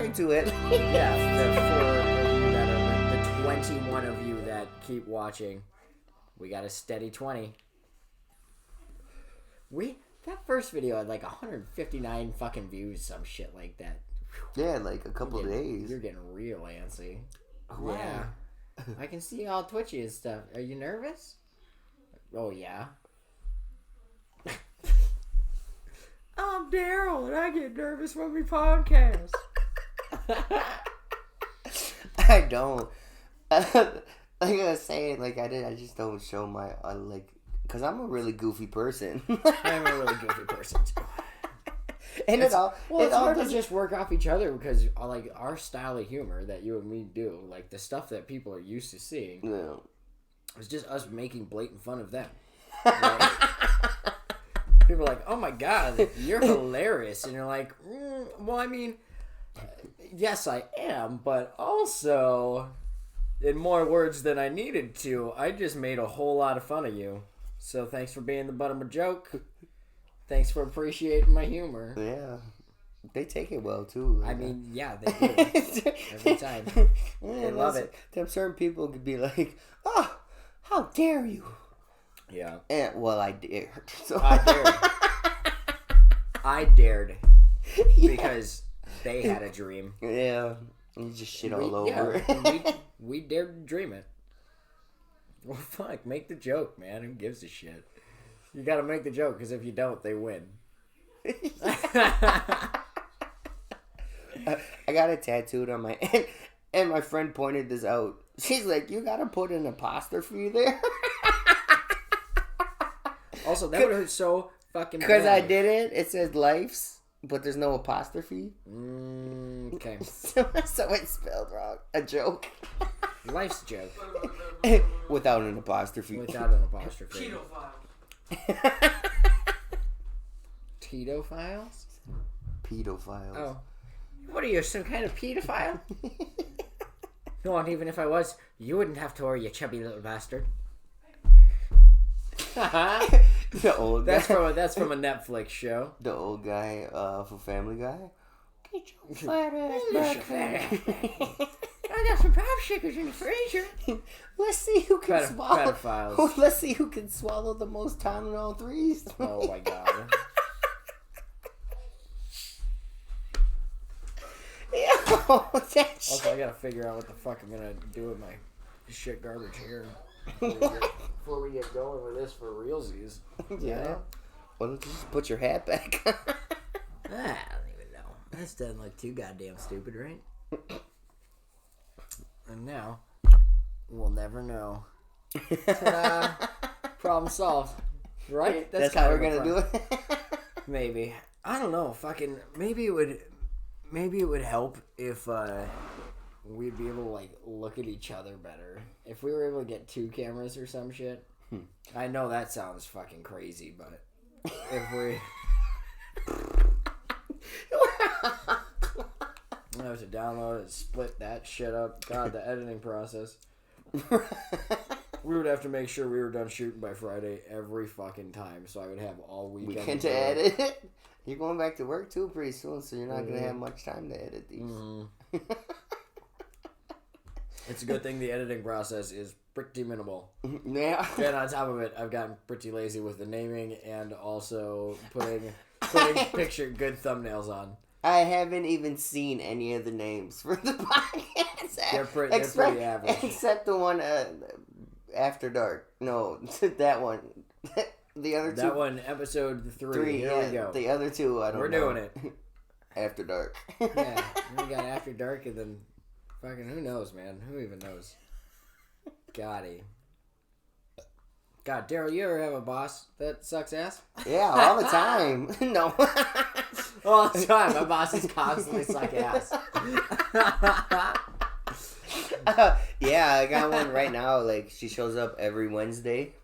subscribe to it. Yeah, the 4 of you that are the 21 of you that keep watching. We got a steady 20. That first video had like 159 fucking views, some shit like that. Yeah, like a couple days. You're getting real antsy. Wow. Yeah. I can see you all twitchy and stuff. Are you nervous? Oh, yeah. I'm Daryl, and I get nervous when we podcast. I don't. Like I was saying, like I just don't show my because I'm a really goofy person. I'm a really goofy person too. And it's hard to just work off each other because like our style of humor that you and me do, like the stuff that people are used to seeing, it's just us making blatant fun of them. Like, people are like, "Oh my god, you're hilarious," and you're like, "Well, I mean, yes, I am, but also." In more words than I needed to, I just made a whole lot of fun of you. So thanks for being the butt of my joke. Thanks for appreciating my humor. Yeah. They take it well, too. I mean, yeah, they do. Every time. They love it. Them certain people could be like, oh, how dare you? Yeah. And, well, I dared. So. I dared. Because they had a dream. Yeah. You just shit all over. Yeah, we dared to dream it. Well, fuck, make the joke, man. Who gives a shit? You gotta make the joke, because if you don't, they win. I got it tattooed on my... And my friend pointed this out. She's like, you gotta put an apostrophe there? Also, that would hurt so fucking bad. Because I did it. It says life's. But there's no apostrophe. Okay. So it's spelled wrong. A joke. Life's a joke. Without an apostrophe. Without an apostrophe. Pedophiles? Pedophiles. Oh. What are you, some kind of pedophile? No, and even if I was, you wouldn't have to worry, you chubby little bastard. The old guy. That's from a Netflix show. The old guy for Family Guy. Get your fat ass back there. I got some pop shakers in the freezer. Let's see who can swallow. Pedophiles. Let's see who can swallow the most Tylenol 3s. Oh my god. Also, I gotta figure out what the fuck I'm gonna do with my shit garbage here. Before we get going with this for realsies. Yeah. Why don't you just put your hat back? I don't even know. This doesn't look too goddamn stupid, right? And now, we'll never know. Ta-da! Problem solved. Right? That's how we're gonna do it? Maybe. I don't know. Fucking, maybe it would help if, we'd be able to, like, look at each other better. If we were able to get 2 cameras or some shit. I know that sounds fucking crazy, but if we... I have to download and split that shit up. God, the editing process. We would have to make sure we were done shooting by Friday every fucking time, so I would have all weekend to edit it. You're going back to work too pretty soon, so you're not going to have much time to edit these. Mm-hmm. It's a good thing the editing process is pretty minimal. Yeah. And on top of it, I've gotten pretty lazy with the naming and also putting good thumbnails on. I haven't even seen any of the names for the podcast. They're pretty average. Except the one After Dark. No, that one. The other two. That one, episode 3. Here we go. The other 2, I don't know. We're doing it. After Dark. Yeah. We got After Dark and then fucking who knows, man? Who even knows? God, Daryl, you ever have a boss that sucks ass? Yeah, all the time. No. All the time. My bosses constantly suck ass. Yeah, I got one right now. Like, she shows up every Wednesday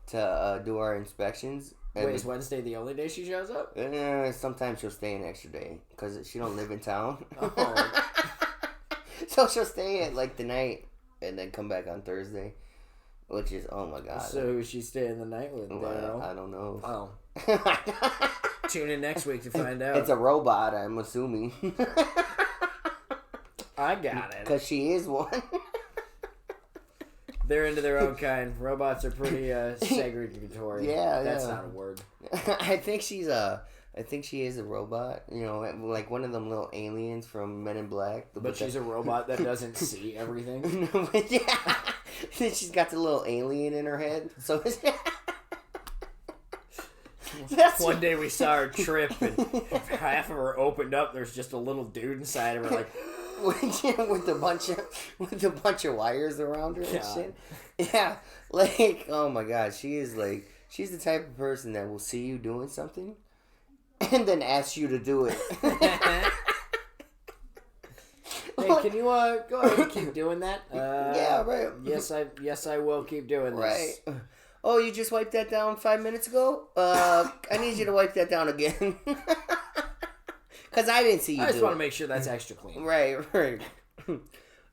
to do our inspections. Wait, is Wednesday the only day she shows up? Sometimes she'll stay an extra day because she don't live in town. Oh. So she'll stay at like the night and then come back on Thursday, which is, oh my god. So who's she staying the night with? Well, I don't know. Oh. Tune in next week to find out. It's a robot, I'm assuming. I got it. Because she is one. They're into their own kind. Robots are pretty segregatory. Yeah, that's not a word. I think she is a robot. You know, like one of them little aliens from Men in Black. But she's a robot that doesn't see everything. Yeah. She's got the little alien in her head. So one day we saw her trip, and half of her opened up. There's just a little dude inside of her, like. with a bunch of wires around her and shit. Yeah, like, oh my god, she's the type of person that will see you doing something and then ask you to do it. Hey, can you go ahead and keep doing that? Yeah, right. Yes, I will keep doing this. Right. Oh, you just wiped that down 5 minutes ago? I need you to wipe that down again. Because I didn't see you. I just want to make sure that's extra clean. Right.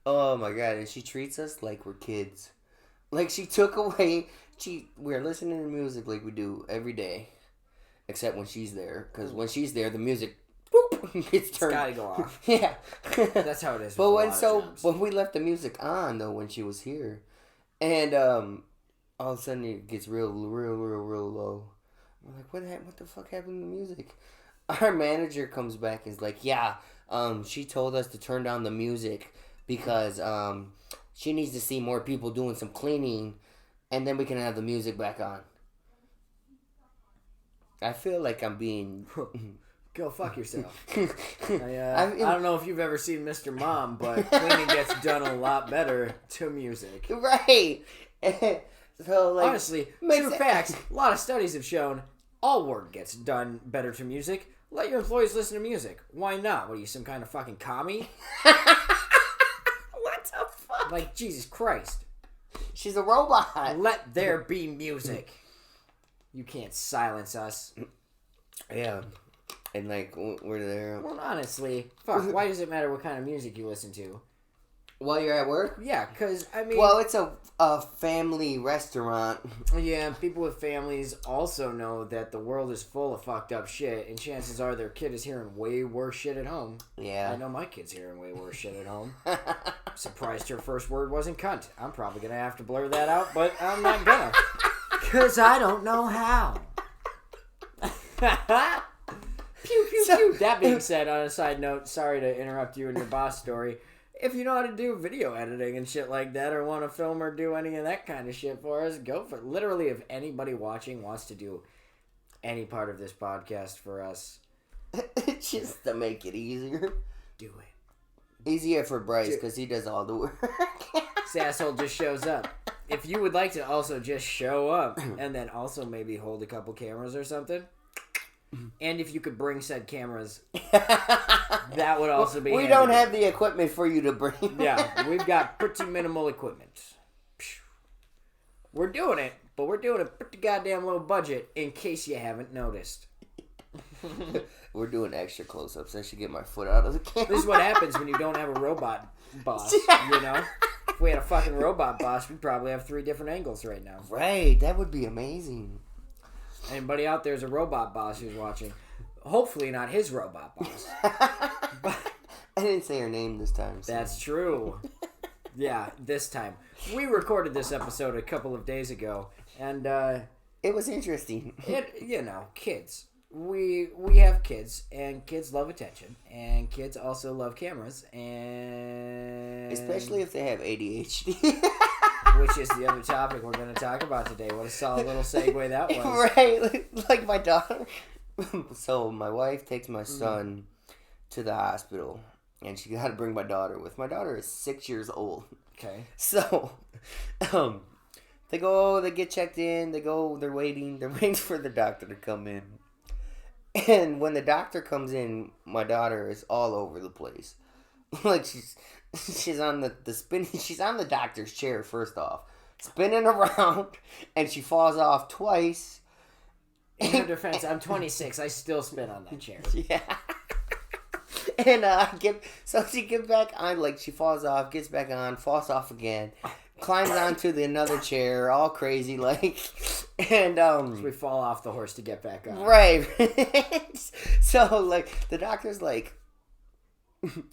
Oh my god, and she treats us like we're kids. Like she took away. We're listening to music like we do every day, except when she's there. Because when she's there, the music gets turned. It's gotta go off. Yeah, that's how it is. But when we left the music on though, when she was here, and all of a sudden it gets real low. I'm like, what the fuck happened to the music? Our manager comes back and is like, yeah, she told us to turn down the music because she needs to see more people doing some cleaning, and then we can have the music back on. I feel like I'm being... Go fuck yourself. I don't know if you've ever seen Mr. Mom, but cleaning gets done a lot better to music. Right. So, like, honestly, true facts, a lot of studies have shown all work gets done better to music. Let your employees listen to music. Why not? What are you, some kind of fucking commie? What the fuck? Like, Jesus Christ. She's a robot. Let there be music. You can't silence us. Yeah. And, like, we're there. Well, honestly, fuck, why does it matter what kind of music you listen to? While you're at work? Yeah, because, I mean... Well, it's a family restaurant. Yeah, people with families also know that the world is full of fucked up shit, and chances are their kid is hearing way worse shit at home. Yeah. I know my kid's hearing way worse shit at home. Surprised her first word wasn't cunt. I'm probably going to have to blur that out, but I'm not gonna. Because I don't know how. Pew, pew, pew. That being said, on a side note, sorry to interrupt you in your boss story. If you know how to do video editing and shit like that, or want to film or do any of that kind of shit for us, go for it. Literally, if anybody watching wants to do any part of this podcast for us, just to make it easier, do it. Easier for Bryce because he does all the work. This asshole just shows up. If you would like to also just show up and then also maybe hold a couple cameras or something. And if you could bring said cameras, that would also be. We don't have the equipment for you to bring. Yeah, we've got pretty minimal equipment. We're doing it, but we're doing it pretty goddamn low budget. In case you haven't noticed, we're doing extra close-ups. I should get my foot out of the camera. This is what happens when you don't have a robot boss. You know, if we had a fucking robot boss, we'd probably have 3 different angles right now. Right, that would be amazing. Anybody out there is a robot boss who's watching. Hopefully not his robot boss. But I didn't say her name this time. So. That's true. Yeah, this time. We recorded this episode a couple of days ago, and it was interesting. Kids. We have kids, and kids love attention, and kids also love cameras, and especially if they have ADHD. Which is the other topic we're going to talk about today. What a solid little segue that was. Right, like my daughter. So my wife takes my son to the hospital, and she got to bring my daughter with. My daughter is 6 years old. Okay. So, they get checked in. They're waiting for the doctor to come in. And when the doctor comes in, my daughter is all over the place. Like she's on the spinning. She's on the doctor's chair first off, spinning around, and she falls off twice. In her defense, I'm 26. I still spin on that chair. Yeah. And she gets back on. Like she falls off, gets back on, falls off again, climbs onto another chair, all crazy like, and So we fall off the horse to get back on. Right. So like the doctor's like,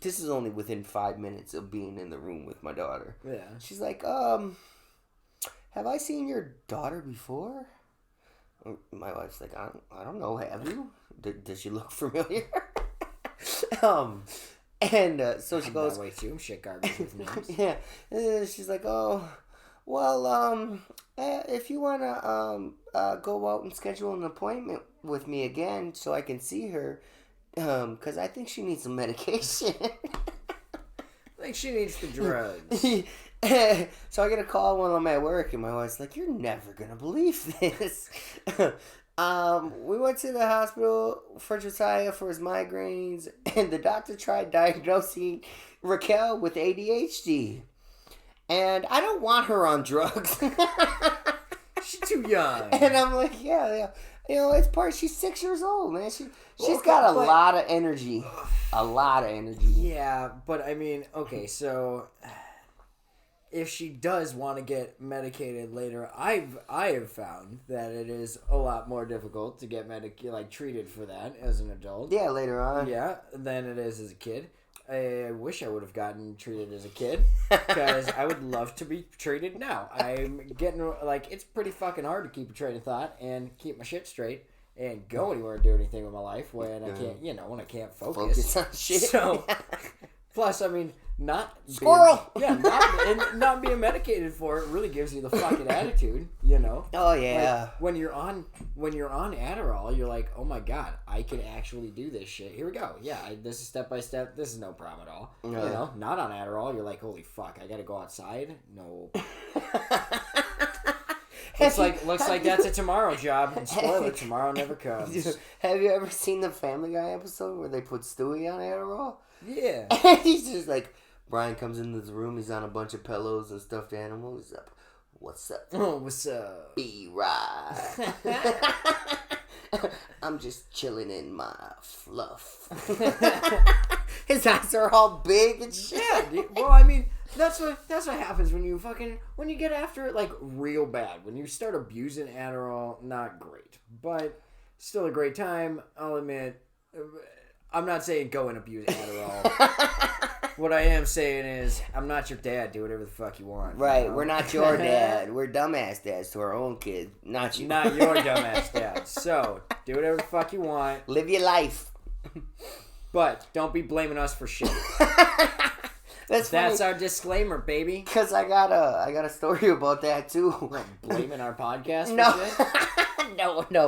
this is only within 5 minutes of being in the room with my daughter. Yeah. She's like, have I seen your daughter before? My wife's like, I don't know, have you? Does she look familiar? So she goes, way too shit garbage with names. yeah. She's like, oh, well, if you want to go out and schedule an appointment with me again so I can see her, because I think she needs some medication. I think she needs the drugs. So I get a call while I'm at work, and my wife's like, you're never going to believe this. We went to the hospital for Josiah for his migraines, and the doctor tried diagnosing Raquel with ADHD. And I don't want her on drugs. She's too young. And I'm like, yeah. You know, it's she's 6 years old, man. She's got a lot of energy. A lot of energy. Yeah, but I mean, okay, so if she does want to get medicated later, I have found that it is a lot more difficult to get treated for that as an adult. Yeah, later on. Yeah, than it is as a kid. I wish I would have gotten treated as a kid, because I would love to be treated now. I'm getting, it's pretty fucking hard to keep a train of thought and keep my shit straight and go anywhere and do anything with my life when I can't, when I can't focus on shit. So, plus, I mean, Squirrel! Not being medicated for it really gives you the fucking attitude, you know? Oh, yeah. Like, when you're on Adderall, you're like, oh my god, I can actually do this shit. Here we go. Yeah, this is step by step. This is no problem at all. You know, not on Adderall, you're like, holy fuck, I gotta go outside? No. Looks like that's a tomorrow job. And spoiler, tomorrow never comes. Have you ever seen the Family Guy episode where they put Stewie on Adderall? Yeah. And he's just like, Brian comes into the room, he's on a bunch of pillows and stuffed animals. He's up. What's up? Oh, what's up? B-Ride. I'm just chilling in my fluff. His eyes are all big and shit. Yeah, dude. Well, I mean, that's what happens when you get after it like real bad. When you start abusing Adderall, not great, but still a great time. I'll admit. I'm not saying go and abuse Adderall. What I am saying is, I'm not your dad. Do whatever the fuck you want. Right, you know? We're not your dad. We're dumbass dads to our own kids. Not you. Not your dumbass dad. So, do whatever the fuck you want. Live your life. But, don't be blaming us for shit. That's our disclaimer, baby. Because I got a story about that, too. What, blaming our podcast for shit? No.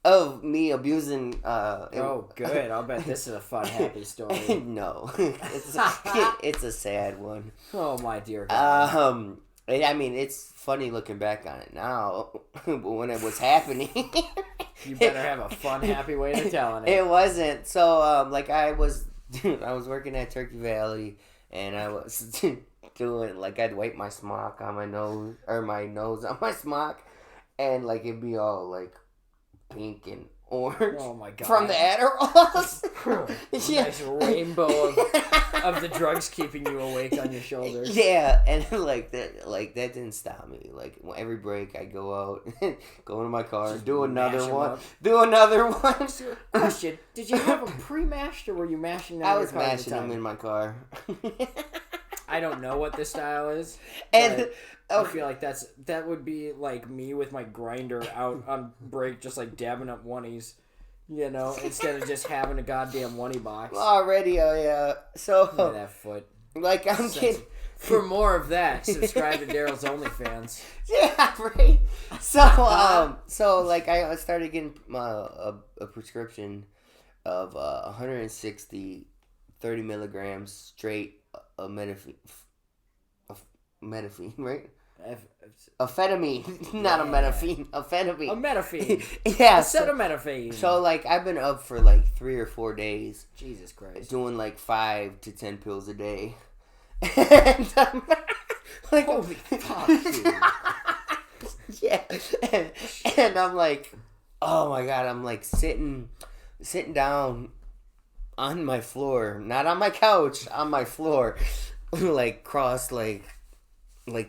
Of me abusing. Oh, good. I'll bet this is a fun, happy story. No, it's a sad one. Oh my dear God. I mean, it's funny looking back on it now, but when it was happening, you better have a fun, happy way to telling it. It wasn't. So, I was working at Turkey Valley, and I was doing I'd wipe my smock on my nose or my nose on my smock, and it'd be all pink and orange. Oh my God. From the Adderalls. Yeah. Nice rainbow of the drugs keeping you awake on your shoulders. Yeah, and that didn't stop me. Every break I go out, go into my car, just do another one. Question: did you have them pre-mashed or were you mashing them? I was mashing them in my car. I don't know what this style is. And I feel like that would be like me with my grinder out on break, just dabbing up oneies, instead of just having a goddamn oneie box. Already, oh yeah. So look at that foot. I'm kidding. For more of that, subscribe to Daryl's OnlyFans. Yeah, right. So I started getting a prescription of 160, 30 milligrams straight of methamphetamine, right? Amphetamine, not a methamphetamine. Amphetamine. A methamphetamine. Yeah. Acetaminophen. So I've been up for 3 or 4 days. Jesus Christ. Doing 5 to 10 pills a day. And holy fuck, dude. Yeah. And I'm like, oh my God, I'm sitting down on my floor, not on my couch, on my floor, crossed like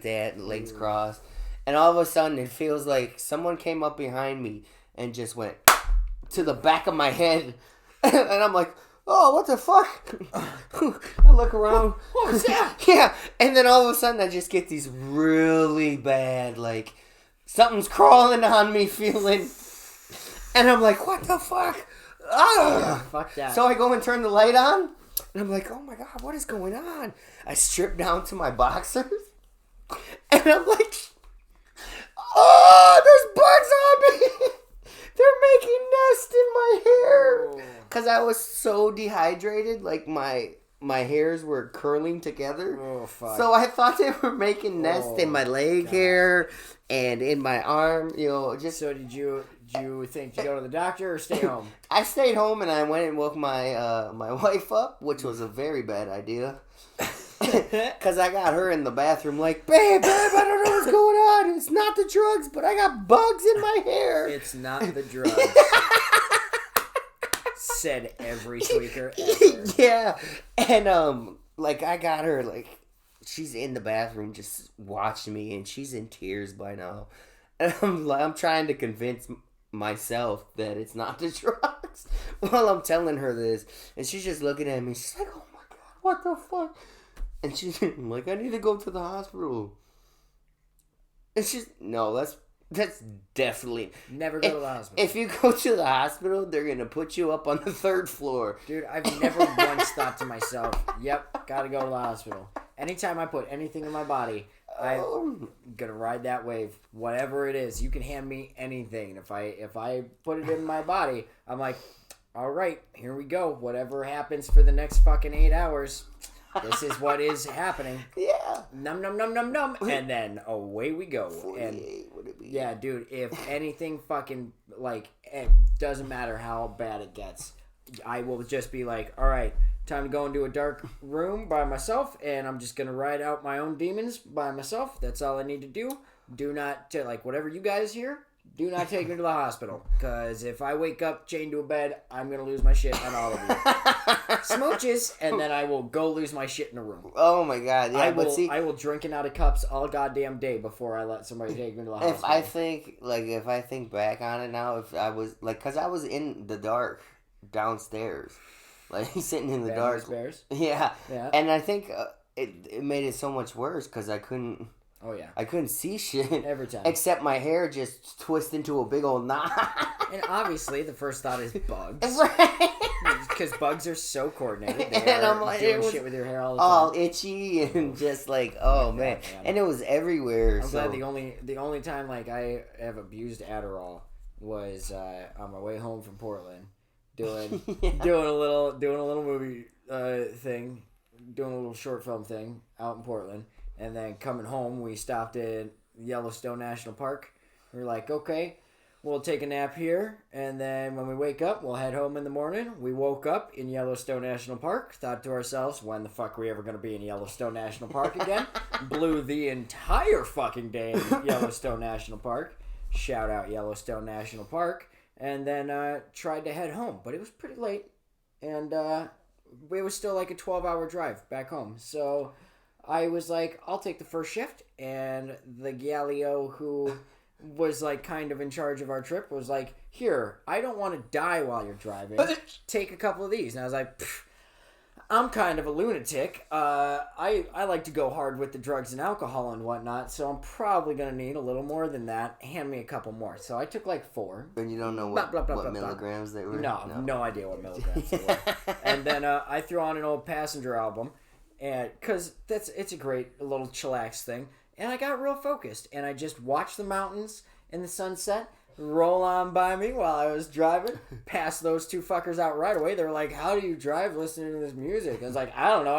that, legs crossed, and all of a sudden it feels like someone came up behind me and just went to the back of my head, and I'm like, oh, what the fuck? I look around. What was that? Yeah, and then all of a sudden I just get these really bad, like, something's crawling on me feeling. And I'm like, what the fuck? Ah! Yeah, fuck that. So I go and turn the light on, and I'm like, oh my god, what is going on? I strip down to my boxers, and I'm like, oh, there's bugs on me. They're making nests in my hair. Because I was so dehydrated, like my hairs were curling together. Oh, fuck. So I thought they were making nests in my leg God. hair and in my arm, just... So did you think to go to the doctor or stay home? I stayed home and I went and woke my my wife up, which was a very bad idea. Because I got her in the bathroom like, babe, I don't know what's going on. It's not the drugs, but I got bugs in my hair. It's not the drugs. Said every tweaker ever. Yeah. And, like, I got her, like, she's in the bathroom just watching me, and she's in tears by now. And I'm trying to convince myself that it's not the drugs while I'm telling her this. And she's just looking at me. She's like, oh my god, what the fuck? And she's like, I need to go to the hospital. And she's, no, that's definitely... Never go to the hospital. If you go to the hospital, they're going to put you up on the 3rd floor. Dude, I've never once thought to myself, yep, gotta go to the hospital. Anytime I put anything in my body, I'm gonna ride that wave. Whatever it is, you can hand me anything. If I put it in my body, I'm like, all right, here we go. Whatever happens for the next fucking 8 hours, this is what is happening. Yeah. Num num num num num, and then away we go. 48 And would it be? yeah, dude, if anything fucking, like, it doesn't matter how bad it gets, I will just be like, all right, time to go into a dark room by myself, and I'm just gonna ride out my own demons by myself. That's all I need to do. Do not, like, whatever you guys hear, do not take me to the hospital, because if I wake up chained to a bed, I'm gonna lose my shit on all of you. Smooches, and then I will go lose my shit in a room. Oh my god, yeah, I will drink it out of cups all goddamn day before I let somebody take me to the hospital. If I think back on it now, if I was, like, because I was in the dark downstairs, like, sitting in the dark. Bears? Yeah. Yeah. And I think it made it so much worse because I couldn't... Oh, yeah. I couldn't see shit. Every time. Except my hair just twist into a big old knot. And obviously, the first thought is bugs. Right. Because bugs are so coordinated. They And are I'm like, doing it was shit with your hair all the time. all itchy and just like, oh man. And it was everywhere. I'm glad the only time, like, I have abused Adderall was on my way home from Portland, doing a little movie thing, doing a little short film thing out in Portland. And then coming home, we stopped at Yellowstone National Park. We were like, okay, we'll take a nap here. And then when we wake up, we'll head home in the morning. We woke up in Yellowstone National Park. Thought to ourselves, when the fuck are we ever going to be in Yellowstone National Park again? Blew the entire fucking day in Yellowstone National Park. Shout out Yellowstone National Park. And then tried to head home. But it was pretty late. And it was still like a 12-hour drive back home. So... I was like, I'll take the first shift, and the Galileo who was like kind of in charge of our trip was like, here, I don't want to die while you're driving. Take a couple of these. And I was like, I'm kind of a lunatic. I like to go hard with the drugs and alcohol and whatnot, so I'm probably going to need a little more than that. Hand me a couple more. So I took like 4. And you don't know what milligrams they were? No idea what milligrams they were. And then I threw on an old Passenger album. And because it's a great little chillax thing, and I got real focused, and I just watched the mountains and the sunset roll on by me while I was driving. Passed those 2 fuckers out right away. They were like, "How do you drive listening to this music?" I was like, "I don't know.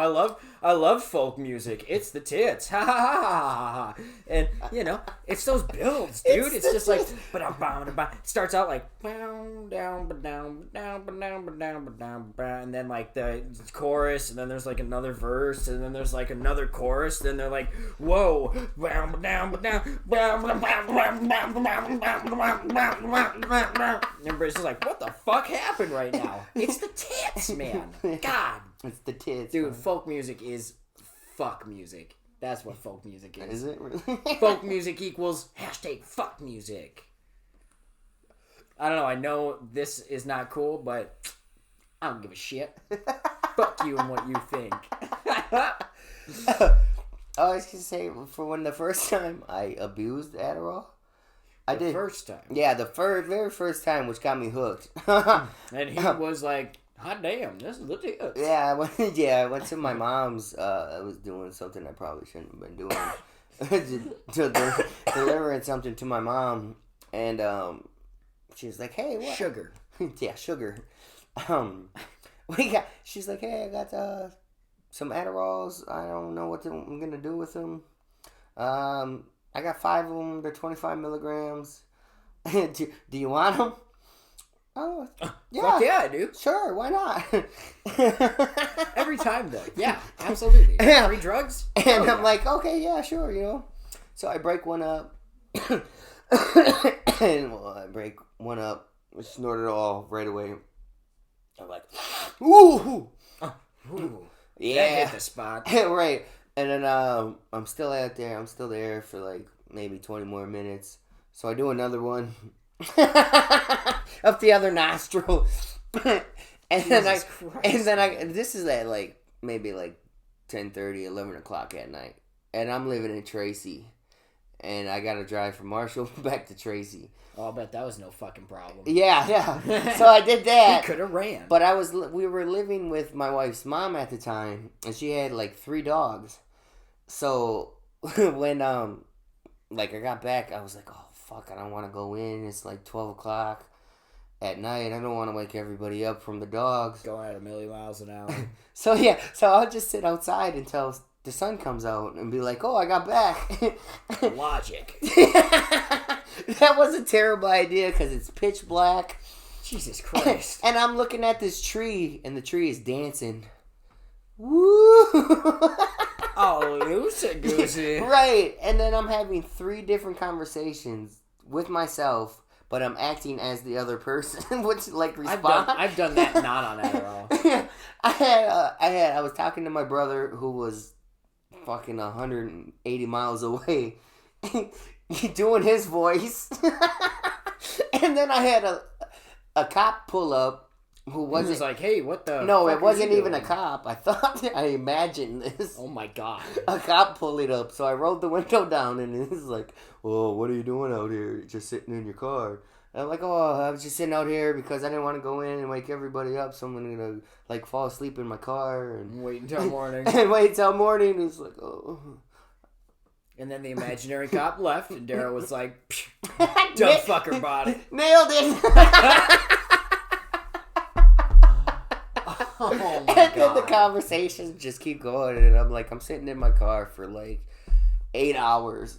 I love folk music. It's the tits." Ha ha ha ha ha. And you know, it's those builds, dude. It's just like, it starts out like down, down, down, down, down, down, down, and then like the chorus, and then there's like another verse, and then there's like another chorus. Then they're like, "Whoa, down, down, down." Everybody's just like, what the fuck happened right now? It's the tits, man. God. It's the tits. Dude, folk music is fuck music. That's what folk music is. Is it really? Folk music equals #fuck music. I don't know. I know this is not cool, but I don't give a shit. Fuck you and what you think. I was gonna say, for when the first time I abused Adderall, I did. First time? Yeah, the very first time, which got me hooked. And he was like, hot damn, this is the deal. Yeah, I went to my mom's. I was doing something I probably shouldn't have been doing. Delivering something to my mom, and she was like, "Hey, what?" Sugar. Yeah, sugar. She's like, "Hey, I got some Adderalls. I don't know what I'm gonna do with them. I got 5 of them. They're 25 milligrams. do you want them?" Oh, yeah. Fuck yeah, I do. Sure, why not? Every time, though. Yeah, absolutely. Free drugs? And I'm like, okay, yeah, sure, you know. So I break one up. And I break one up. I snort it all right away. I'm like, ooh. Ooh. Yeah. That hit the spot. Right. And then I'm still out there. I'm still there for like maybe 20 more minutes. So I do another one. Up the other nostril. And then this is at like maybe like 10:30, 11 o'clock at night. And I'm living in Tracy. And I gotta drive from Marshall back to Tracy. Oh, I bet that was no fucking problem. Yeah. So I did that. He could have ran. But we were living with my wife's mom at the time, and she had like 3 dogs. So when I got back, I was like, oh fuck, I don't want to go in. It's like 12 o'clock at night. I don't want to wake everybody up from the dogs. Going at 1,000,000 miles an hour. So I'll just sit outside until the sun comes out and be like, oh, I got back. Logic. That was a terrible idea because it's pitch black. Jesus Christ. And I'm looking at this tree, and the tree is dancing. Woo! Oh, loosey-goosey. Right. And then I'm having 3 different conversations with myself, but I'm acting as the other person, which respond. I've done that not on Adderall. I was talking to my brother who was fucking 180 miles away, doing his voice, and then I had a cop pull up who wasn't. He was like, "Hey, what the?" No, fuck it wasn't even doing? a cop. I imagined this. Oh my god! A cop pulled it up, so I rolled the window down, and it was like, "Oh, what are you doing out here? Just sitting in your car?" And I'm like, "Oh, I was just sitting out here because I didn't want to go in and wake everybody up, so I'm gonna fall asleep in my car and wait until morning." And wait until morning. It's like, oh. And then the imaginary cop left, and Daryl was like, "Dumb fucker body." Nailed it. Oh my and god. then the conversations just keep going, and I'm sitting in my car for like 8 hours.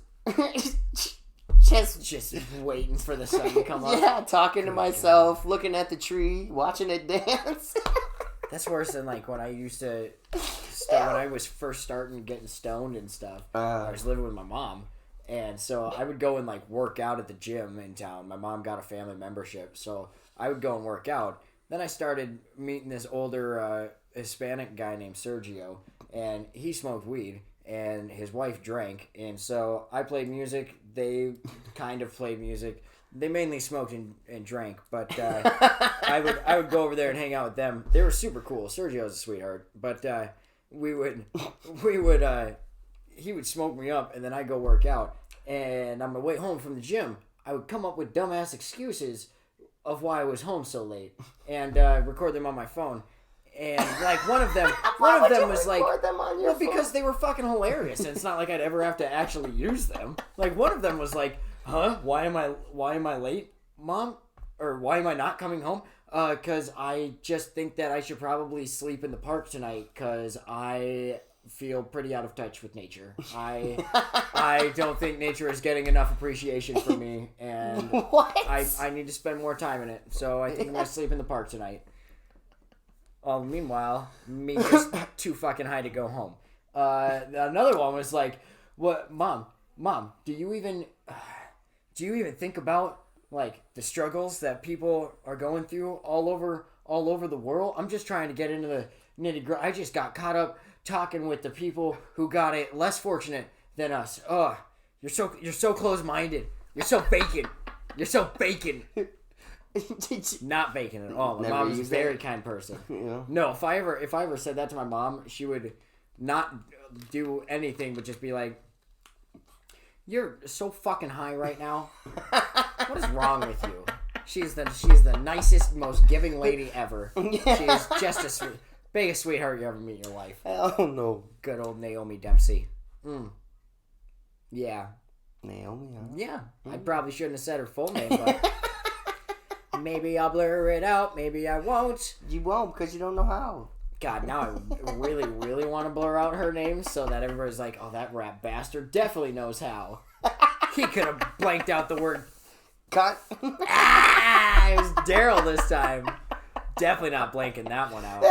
Just waiting for the sun to come up. Yeah, talking to myself, looking at the tree, watching it dance. That's worse than like when I used to when I was first starting getting stoned and stuff. I was living with my mom, and so I would go and like work out at the gym in town. My mom got a family membership, so I would go and work out. Then I started meeting this older Hispanic guy named Sergio, and he smoked weed, and his wife drank, and so I played music. They kind of played music. They mainly smoked and drank, but I would go over there and hang out with them. They were super cool. Sergio's a sweetheart, but he would smoke me up, and then I'd go work out. And on my way home from the gym, I would come up with dumbass excuses of why I was home so late, and record them on my phone. And like one of them was like, well, because they were fucking hilarious, and it's not like I'd ever have to actually use them. Like one of them was like, huh? Why am I late, Mom? Or why am I not coming home? Cause I just think that I should probably sleep in the park tonight, cause I feel pretty out of touch with nature. I don't think nature is getting enough appreciation from me, and what? I need to spend more time in it. So I think I'm gonna sleep in the park tonight. Oh, meanwhile, me just too fucking high to go home. Another one was like, "What, Mom? Do you even think about like the struggles that people are going through all over the world? I'm just trying to get into the nitty-gritty. I just got caught up talking with the people who got it less fortunate than us. You're so close-minded. You're so bacon. You're so bacon." Not bacon at all. My Never mom is a used very that? kind person. Yeah. No, if I ever said that to my mom, she would not do anything but just be like, "You're so fucking high right now. What is wrong with you?" She's the nicest, most giving lady ever. Yeah. She is just biggest sweetheart you ever meet in your life. Oh no. Good old Naomi Dempsey. Yeah. Naomi, huh? Yeah. I probably shouldn't have said her full name, but maybe I'll blur it out. Maybe I won't. You won't because you don't know how. God, now I really, really want to blur out her name so that everybody's like, oh, that rat bastard definitely knows how. He could have blanked out the word Cut. it was Daryl this time. Definitely not blanking that one out.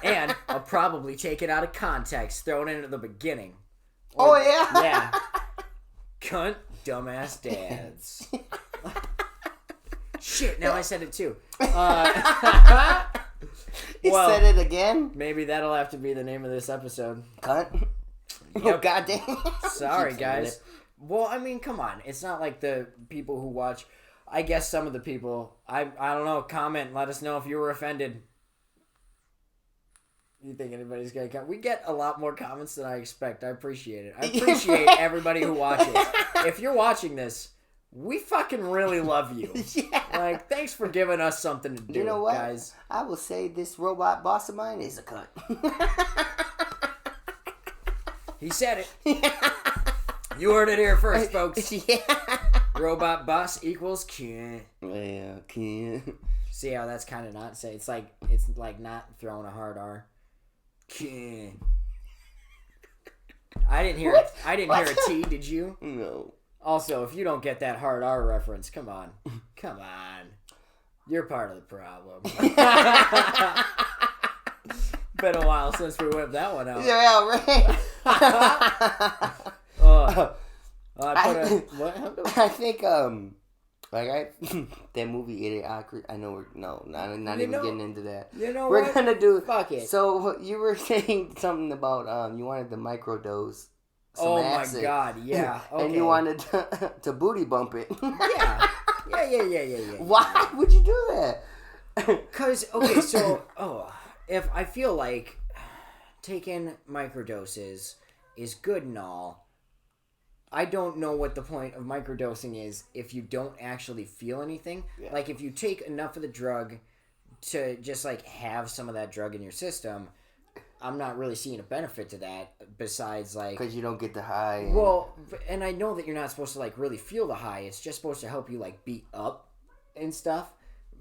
And I'll probably take it out of context, throw it in at the beginning. Oh, yeah? Yeah. Cunt, dumbass dads. Shit, now I said it too. You said it again? Maybe that'll have to be the name of this episode. Cut. Yep. Oh, goddamn. Sorry, guys. Well, I mean, come on. It's not like the people who watch... I guess some of the people... I don't know. Comment. Let us know if you were offended. You think anybody's going to comment? We get a lot more comments than I expect. I appreciate it. I appreciate everybody who watches. If you're watching this, we fucking really love you. Yeah. Like, thanks for giving us something to do, You know what? guys. I will say this robot boss of mine is a cunt. He said it. You heard it here first, folks. Yeah. Robot boss equals cunt. Yeah, cunt. See how that's kind of not say. It's like not throwing a hard R. Cunt. I didn't hear it. I didn't hear a T. Did you? No. Also, if you don't get that hard R reference, come on. You're part of the problem. Been a while since we whipped that one out. Yeah, right. What happened? I think that movie Idiocracy. I know we're not even getting into that. You know we're what? gonna do. Fuck it. So you were saying something about you wanted to microdose. Some acid, my god, yeah. Okay. And you wanted to booty bump it. Yeah. Why would you do that? Because okay, so if I feel like taking microdoses is good and all, I don't know what the point of microdosing is if you don't actually feel anything. Yeah. Like if you take enough of the drug to just like have some of that drug in your system, I'm not really seeing a benefit to that besides like... Because you don't get the high. Well, and I know that you're not supposed to like really feel the high. It's just supposed to help you like beat up and stuff.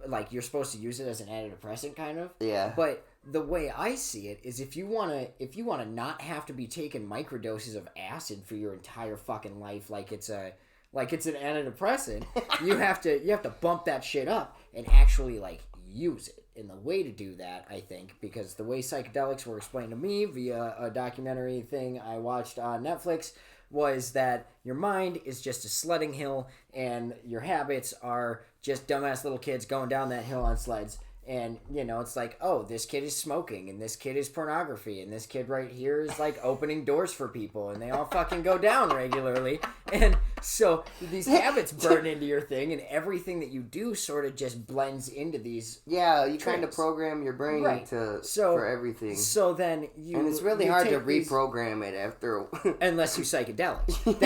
Like you're supposed to use it as an antidepressant kind of. Yeah. But the way I see it is if you wanna not have to be taking microdoses of acid for your entire fucking life like it's an antidepressant, you have to bump that shit up and actually like use it. And the way to do that, I think, because the way psychedelics were explained to me via a documentary thing I watched on Netflix, was that your mind is just a sledding hill and your habits are just dumbass little kids going down that hill on sleds. And, you know, it's like, oh, this kid is smoking, and this kid is pornography, and this kid right here is, like, opening doors for people, and they all fucking go down regularly. And so these habits burn into your thing, and everything that you do sort of just blends into these you kind of program your brain for everything. So then you... And it's really hard to reprogram it after... Unless you psychedelics.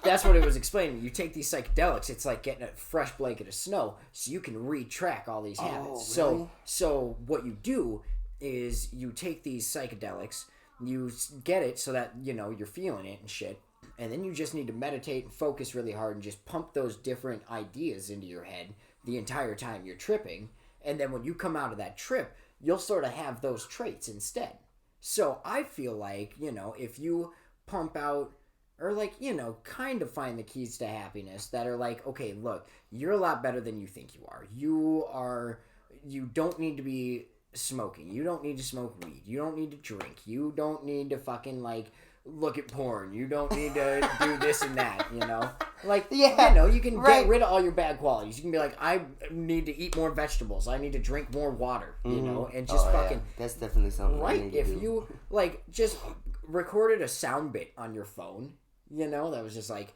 That's what it was explaining. You take these psychedelics, it's like getting a fresh blanket of snow, so you can retrack all these habits. Really? So what you do is you take these psychedelics, you get it so that, you know, you're feeling it and shit, and then you just need to meditate and focus really hard and just pump those different ideas into your head the entire time you're tripping, and then when you come out of that trip, you'll sort of have those traits instead. So I feel like, you know, if you pump out, or like, you know, kind of find the keys to happiness that are like, okay, look, you're a lot better than you think you are. You don't need to be smoking. You don't need to smoke weed. You don't need to drink. You don't need to fucking, like, look at porn. You don't need to do this and that, you know? Like, you know, you can get rid of all your bad qualities. You can be like, I need to eat more vegetables. I need to drink more water, you know? And just fucking... Yeah. That's definitely something I need to do. If you, like, just recorded a sound bit on your phone, you know, that was just like,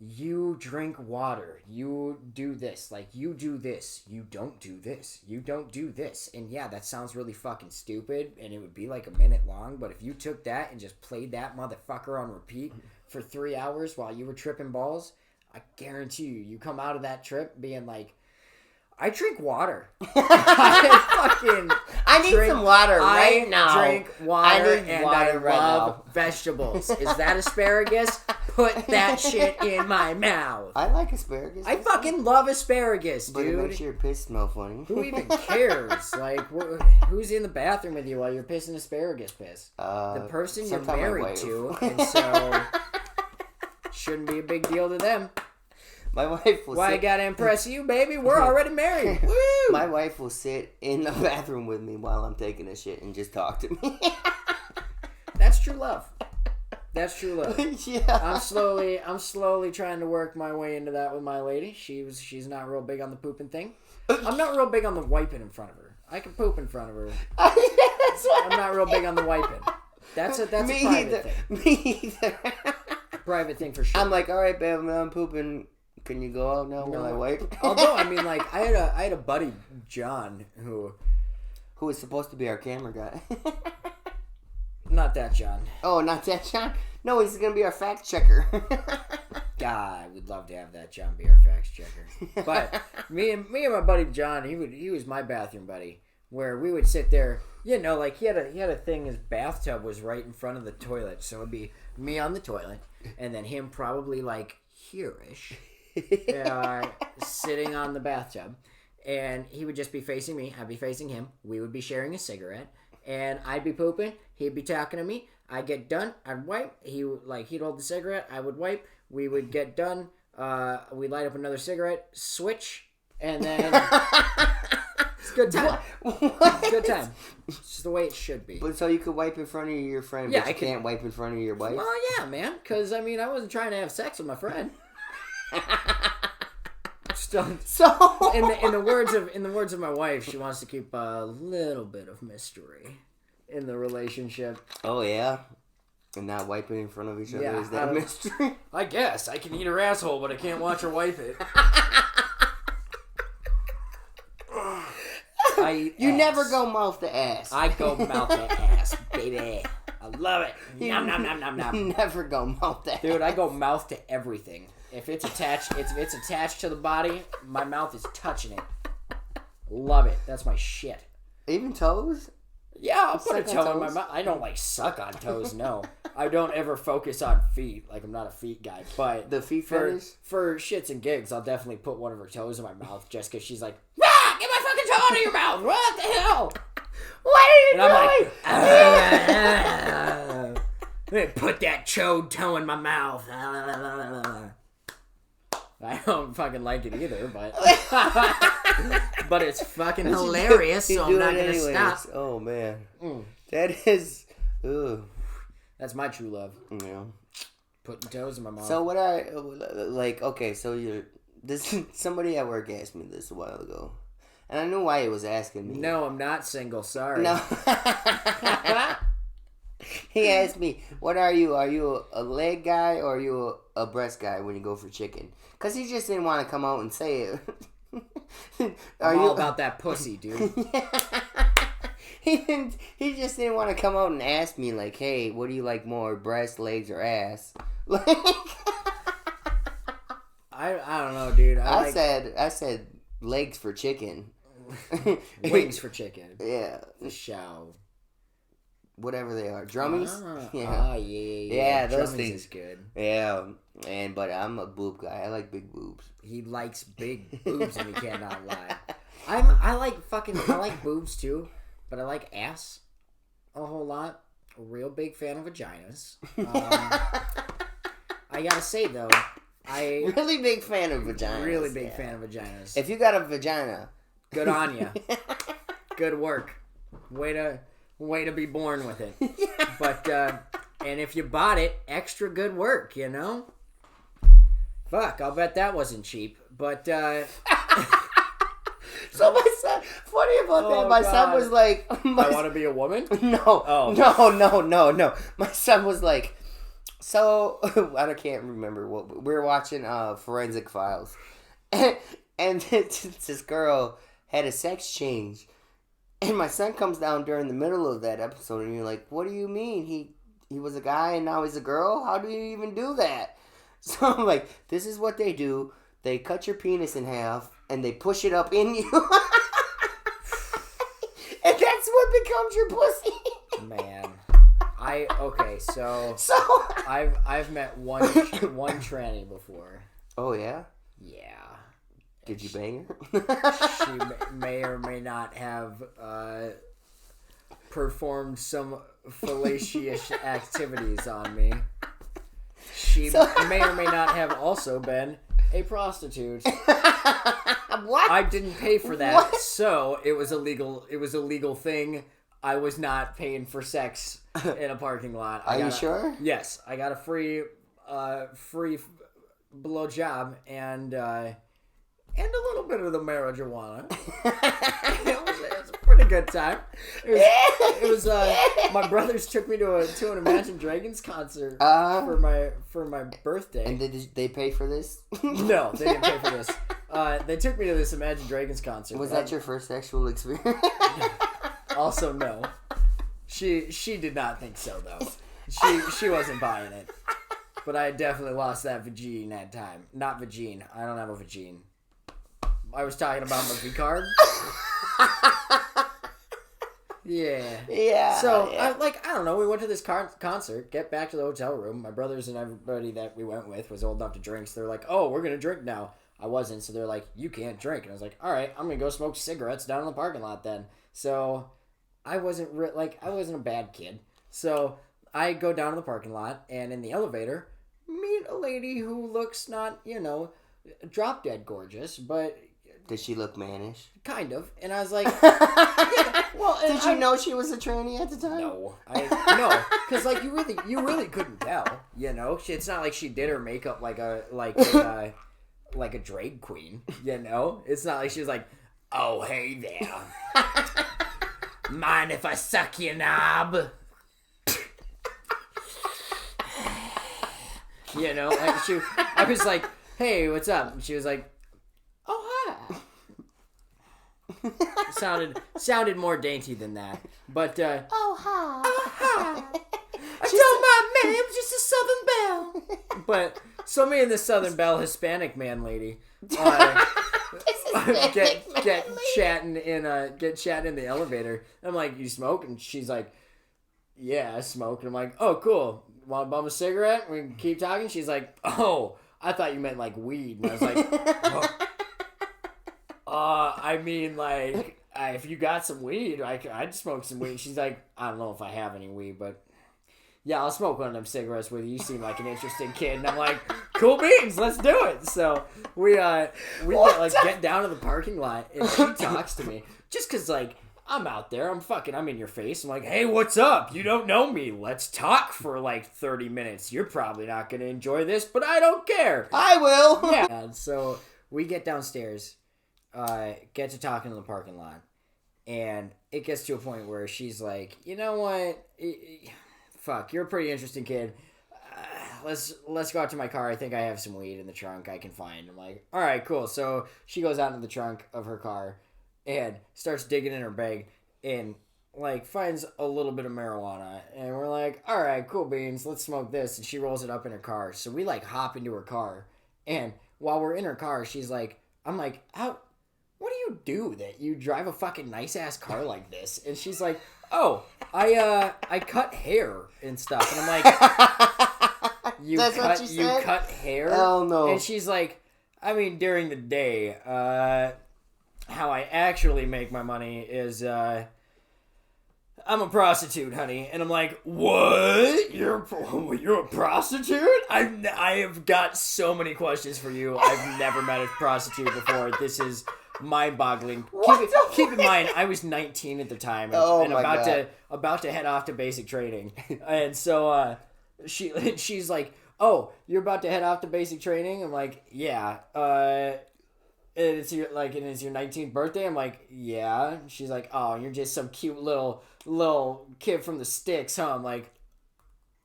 you drink water, you do this, like, you do this, you don't do this, you don't do this. And yeah, that sounds really fucking stupid, and it would be like a minute long, but if you took that and just played that motherfucker on repeat for 3 hours while you were tripping balls, I guarantee you come out of that trip being like, I drink water. I need some water right now. I drink water and I love vegetables. Is that asparagus? Put that shit in my mouth. I like asparagus. I fucking love asparagus, dude. But it makes your piss smell funny. Who even cares? Like, who's in the bathroom with you while you're pissing asparagus piss? The person you're married to, and so shouldn't be a big deal to them. My wife will Why I gotta impress you, baby? We're already married. Woo! My wife will sit in the bathroom with me while I'm taking a shit and just talk to me. That's true love. That's true love. Yeah. I'm slowly trying to work my way into that with my lady. She's not real big on the pooping thing. I'm not real big on the wiping in front of her. I can poop in front of her. I'm not real big on the wiping. That's a private thing. Me either. Private thing for sure. I'm like, all right, babe, I'm pooping. Can you go out now while I wipe? Although, I mean, like, I had a buddy, John, who was supposed to be our camera guy. Not that John. Oh, not that John? No, he's going to be our fact checker. God, we'd love to have that John be our fact checker. But me and my buddy John, he was my bathroom buddy, where we would sit there, you know, like he had a thing, his bathtub was right in front of the toilet, so it'd be me on the toilet, and then him probably like here-ish. Sitting on the bathtub, and he would just be facing me, I'd be facing him, we would be sharing a cigarette, and I'd be pooping, he'd be talking to me, I'd get done, I'd wipe, he'd hold the cigarette, I would wipe, we would get done, we'd light up another cigarette, switch, and then it's a good time. It's a good time. It's just the way it should be. But so you could wipe in front of your friend, but you can't wipe in front of your wife? Well, yeah, man, because, I mean, I wasn't trying to have sex with my friend. So in the words of my wife, she wants to keep a little bit of mystery in the relationship. Oh yeah, and not wiping in front of each other is that a mystery? I guess I can eat her asshole, but I can't watch her wipe it. You never go mouth to ass. I go mouth to ass, baby. I love it. Nom nom nom nom nom. Never go mouth to ass. Dude, I go mouth to everything. If it's attached to the body, my mouth is touching it. Love it. That's my shit. Even toes? Yeah, I'll put a toe in my mouth. I don't like suck on toes, no. I don't ever focus on feet. Like, I'm not a feet guy. But the feet for shits and gigs, I'll definitely put one of her toes in my mouth just because she's like, ah, get my fucking toe out of your mouth. What the hell? What are you doing? I'm like, let me put that chode toe in my mouth. I don't fucking like it either, but but it's fucking hilarious, so I'm not gonna stop. Oh man, that is, ugh. That's my true love. Yeah, putting toes in my mouth. So what okay, so somebody at work asked me this a while ago, and I knew why he was asking me. No, I'm not single. Sorry. No. He asked me, what are you? Are you a leg guy or are you a breast guy when you go for chicken? Because he just didn't want to come out and say it. I'm all about that pussy, dude. He just didn't want to come out and ask me, like, hey, what do you like more, breast, legs, or ass? Like, I don't know, dude. I said legs for chicken. Wings for chicken. Yeah. Shao. Whatever they are, drummies. Yeah. Those drummies things is good. Yeah, but I'm a boob guy. I like big boobs. He likes big boobs, and he cannot lie. I like boobs too, but I like ass a whole lot. A real big fan of vaginas. I gotta say though, really big fan of vaginas. Really big fan of vaginas. If you got a vagina, good on you. Good work. Way to be born with it. But, and if you bought it, extra good work, you know? Fuck, I'll bet that wasn't cheap. But, So my son, funny about that, my son was like... I want to be a woman? No. My son was like, So I can't remember what we were watching. Forensic Files, and this girl had a sex change, and my son comes down during the middle of that episode, and you're like, "What do you mean he was a guy and now he's a girl? How do you even do that?" So I'm like, "This is what they do. They cut your penis in half and they push it up in you, and that's what becomes your pussy." Man. So So I've met one tranny before. oh yeah. Yeah. Did you bang her? She may or may not have performed some fallacious activities on me. She may or may not have also been a prostitute. What? I didn't pay for that, What? so it was illegal. It was a legal thing. I was not paying for sex in a parking lot. Are you sure? Yes, I got a free blow job and a little bit of the marijuana. It was a pretty good time. It was my brothers took me to an Imagine Dragons concert for my birthday. And did they pay for this? No, they didn't pay for this. They took me to this Imagine Dragons concert. Was that your first sexual experience? Also, no. She did not think so, though. She wasn't buying it. But I definitely lost that vagine that time. Not vagine. I don't have a vagine. I was talking about my V-card. Yeah. Yeah. So, yeah. I don't know. We went to this concert, get back to the hotel room. My brothers and everybody that we went with was old enough to drink. So they're like, oh, we're going to drink now. I wasn't. So they're like, you can't drink. And I was like, all right, I'm going to go smoke cigarettes down in the parking lot then. So I wasn't I wasn't a bad kid. So I go down to the parking lot and in the elevator meet a lady who looks not, drop dead gorgeous, but Did she look mannish? kind of. And I was like, yeah, well, Did you know she was a tranny at the time? No, because you really couldn't tell. It's not like she did her makeup like a drag queen. It's not like she was like, oh hey there, mind if I suck your knob? I was like, hey, what's up? And she was like, oh hi. Sounded more dainty than that, but Oh, hi. oh hi. I don't mind, man. It was just a Southern Belle. But so me and the Southern Belle Hispanic man lady get chatting in the elevator. I'm like, you smoke? And she's like, yeah, I smoke. And I'm like, oh cool. Want to bum a cigarette? We can keep talking. She's like, oh, I thought you meant like weed. And I was like, oh. I mean, like, if you got some weed, I'd smoke some weed. She's like, I don't know if I have any weed, but yeah, I'll smoke one of them cigarettes with you. You seem like an interesting kid. And I'm like, cool beans, let's do it. So we get down to the parking lot, and she talks to me. Just because, like, I'm out there, I'm in your face. I'm like, hey, what's up? You don't know me. Let's talk for like 30 minutes. You're probably not going to enjoy this, but I don't care. I will. Yeah. And so we get downstairs. Get to talking in the parking lot, and it gets to a point where she's like, you know what, fuck, you're a pretty interesting kid, let's go out to my car. I think I have some weed in the trunk I can find. I'm like, all right, cool. So she goes out into the trunk of her car and starts digging in her bag and like finds a little bit of marijuana, and we're like, all right, cool beans, let's smoke this. And she rolls it up in her car, so we like hop into her car, and while we're in her car, she's like, I'm like, what do you do that you drive a fucking nice ass car like this? And she's like, oh, I cut hair and stuff. And I'm like, you cut hair? Hell no. And she's like, I mean, during the day, how I actually make my money is, I'm a prostitute, honey. And I'm like, what? You're a prostitute? I have got so many questions for you. I've never met a prostitute before. This is mind-boggling. Keep in mind, I was 19 at the time and about to head off to basic training. And so she's like, oh, you're about to head off to basic training? I'm like, yeah. And it's your 19th birthday? I'm like, yeah. She's like, oh, you're just some cute little kid from the sticks, huh? I'm like,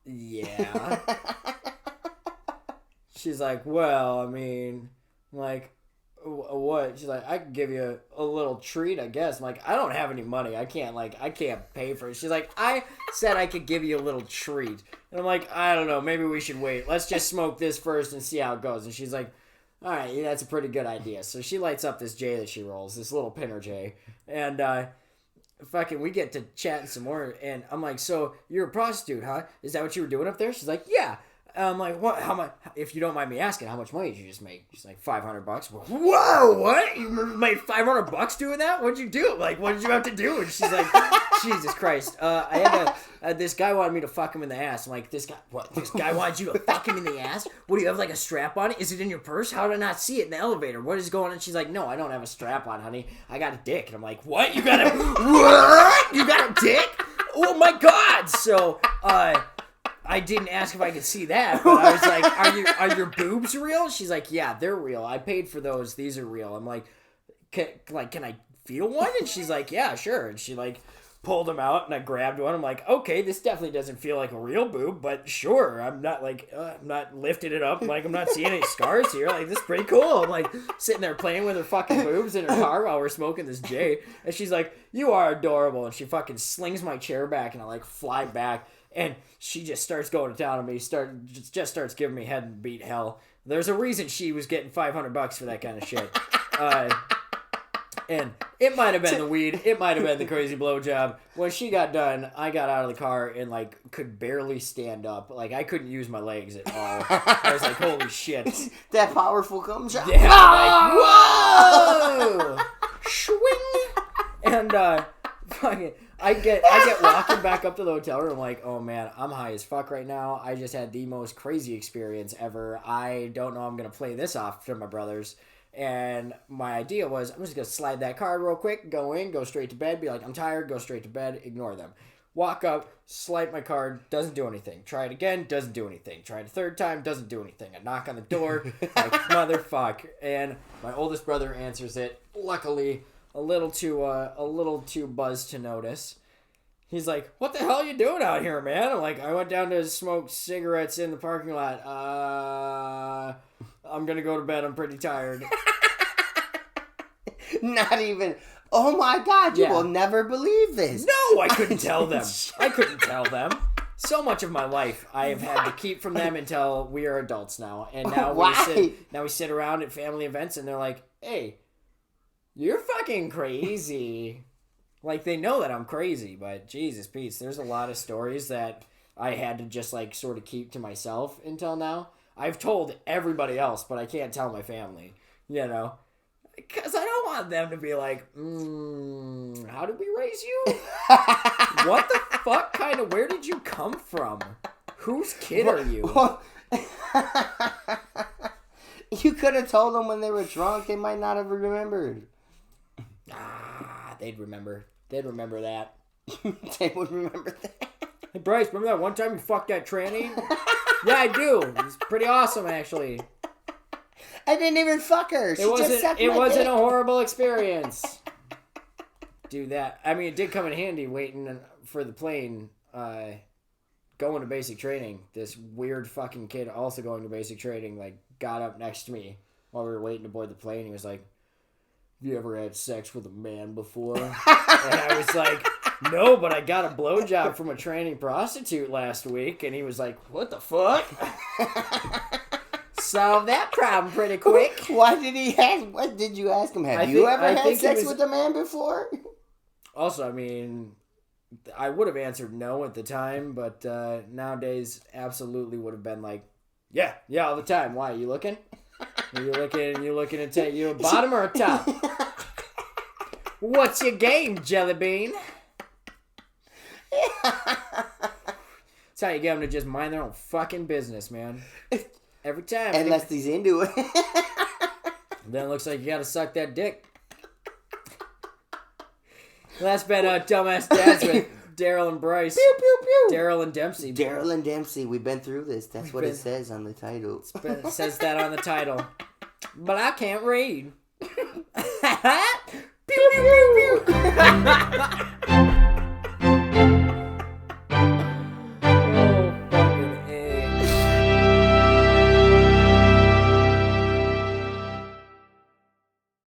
Yeah. She's like, well, I mean, like, what? She's like, I could give you a little treat, I guess. I'm like, I don't have any money. I can't pay for it. She's like, I said I could give you a little treat. And I'm like, I don't know. Maybe we should wait. Let's just smoke this first and see how it goes. And she's like, all right, yeah, that's a pretty good idea. So she lights up this J that she rolls, this little pinner J. And, fucking, we get to chatting some more. And I'm like, so you're a prostitute, huh? Is that what you were doing up there? She's like, yeah. I'm like, what? How much? If you don't mind me asking, how much money did you just make? She's like, $500. Whoa, what? You made $500 doing that? What'd you do? Like, what did you have to do? And she's like, Jesus Christ. I had this guy wanted me to fuck him in the ass. I'm like, this guy, what? This guy wanted you to fuck him in the ass? What, do you have like a strap on it? Is it in your purse? How did I not see it in the elevator? What is going on? She's like, no, I don't have a strap on, honey. I got a dick. And I'm like, what? You got a, what? You got a dick? Oh my God. So, I didn't ask if I could see that, but I was like, are your boobs real? She's like, yeah, they're real. I paid for those. These are real. I'm like, can I feel one? And she's like, yeah, sure. And she like pulled them out and I grabbed one. I'm like, okay, this definitely doesn't feel like a real boob, but sure. I'm not like, I'm not lifting it up. Like, I'm not seeing any scars here. Like, this is pretty cool. I'm like sitting there playing with her fucking boobs in her car while we're smoking this J. And she's like, you are adorable. And she fucking slings my chair back and I like fly back. And she just starts going to town on me, just starts giving me head and beat hell. There's a reason she was getting $500 for that kind of shit. And it might have been the weed. It might have been the crazy blowjob. When she got done, I got out of the car and, like, could barely stand up. Like, I couldn't use my legs at all. I was like, holy shit. That powerful cum shot. Yeah, I'm like, whoa! Swing! And, fucking... I get walking back up to the hotel room like, oh man, I'm high as fuck right now. I just had the most crazy experience ever. I don't know I'm going to play this off to my brothers. And my idea was, I'm just going to slide that card real quick, go in, go straight to bed, be like, I'm tired, go straight to bed, ignore them. Walk up, swipe my card, doesn't do anything. Try it again, doesn't do anything. Try it a third time, doesn't do anything. I knock on the door, like, motherfuck. And my oldest brother answers it, luckily. A little too buzzed to notice. He's like, what the hell are you doing out here, man? I'm like, I went down to smoke cigarettes in the parking lot. I'm gonna go to bed. I'm pretty tired. Not even, oh my God, you will never believe this. No, I couldn't tell them. I couldn't tell them. So much of my life I have had to keep from them until we are adults now. And now we sit around at family events and they're like, hey, you're fucking crazy. Like, they know that I'm crazy, but Jesus Pete, there's a lot of stories that I had to just, like, sort of keep to myself until now. I've told everybody else, but I can't tell my family, you know? Because I don't want them to be like, how did we raise you? What the fuck kind of, where did you come from? Whose kid are you? You could have told them when they were drunk. They might not have remembered. They'd remember. They'd remember that. They would remember that. Hey, Bryce, remember that one time you fucked that tranny? Yeah, I do. It's pretty awesome, actually. I didn't even fuck her. She just sucked my It wasn't dick. a horrible experience. Do that. I mean, it did come in handy waiting for the plane, going to basic training. This weird fucking kid also going to basic training, like, got up next to me while we were waiting to board the plane. He was like, have you ever had sex with a man before? And I was like, no, but I got a blowjob from a training prostitute last week. And he was like, what the fuck? Solve that problem pretty quick. Why did he ask? What did you ask him? Have you ever had sex with a man before? Also, I mean, I would have answered no at the time, but nowadays absolutely would have been like, yeah, all the time. Why, are you looking? Are you looking to take you a bottom or a top? What's your game, Jelly Bean? That's how you get them to just mind their own fucking business, man. Every time. Unless he's into it. Then it looks like you gotta suck that dick. That's been Dumbass Dads with Daryl and Bryce. Pew, pew, pew. Daryl and Dempsey. Daryl and Dempsey. We've been through this. That's what it says on the title. It says that on the title. But I can't read. Pew, pew, pew, pew.